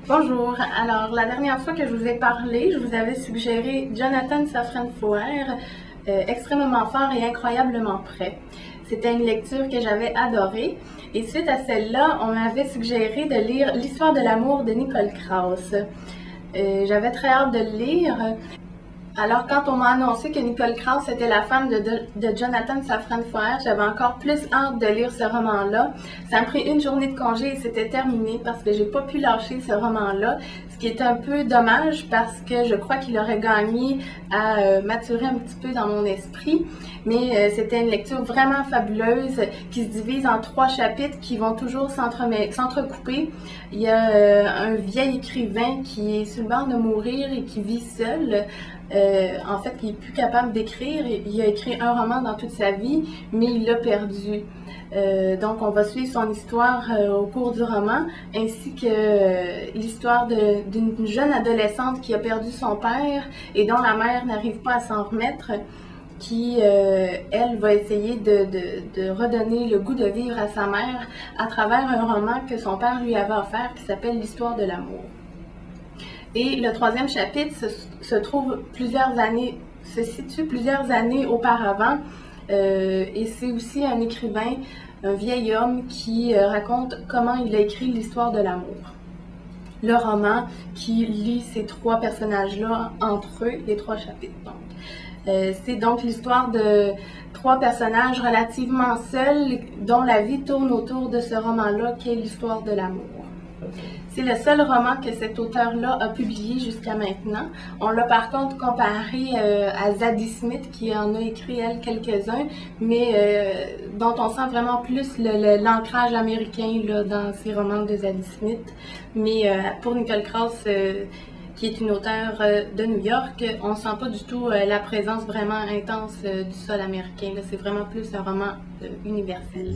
Bonjour, alors la dernière fois que je vous ai parlé, je vous avais suggéré Jonathan Safran Foer, extrêmement fort et incroyablement prêt. C'était une lecture que j'avais adorée et suite à celle-là, on m'avait suggéré de lire L'histoire de l'amour de Nicole Krauss. J'avais très hâte de le lire. Alors, quand on m'a annoncé que Nicole Krauss était la femme de Jonathan Safran Foer, j'avais encore plus hâte de lire ce roman-là. Ça m'a pris une journée de congé et c'était terminé parce que j'ai pas pu lâcher ce roman-là, ce qui est un peu dommage parce que je crois qu'il aurait gagné à maturer un petit peu dans mon esprit. Mais c'était une lecture vraiment fabuleuse qui se divise en 3 chapitres qui vont toujours s'entrecouper. Il y a un vieil écrivain qui est sur le bord de mourir et qui vit seul. En fait, il n'est plus capable d'écrire. Il a écrit un roman dans toute sa vie, mais il l'a perdu. Donc, on va suivre son histoire au cours du roman, ainsi que l'histoire d'une jeune adolescente qui a perdu son père et dont la mère n'arrive pas à s'en remettre, qui, elle, va essayer de redonner le goût de vivre à sa mère à travers un roman que son père lui avait offert qui s'appelle L'histoire de l'amour. Et le 3e chapitre se situe plusieurs années auparavant et c'est aussi un écrivain, un vieil homme qui raconte comment il a écrit l'histoire de l'amour. Le roman qui lie ces 3 personnages-là entre eux, les 3 chapitres. C'est donc l'histoire de 3 personnages relativement seuls dont la vie tourne autour de ce roman-là qui est l'histoire de l'amour. C'est le seul roman que cet auteur-là a publié jusqu'à maintenant. On l'a par contre comparé à Zadie Smith qui en a écrit, elle, quelques-uns, mais dont on sent vraiment plus l'ancrage américain là, dans ces romans de Zadie Smith. Mais pour Nicole Krauss, qui est une auteure de New York, on ne sent pas du tout la présence vraiment intense du sol américain. C'est vraiment plus un roman universel.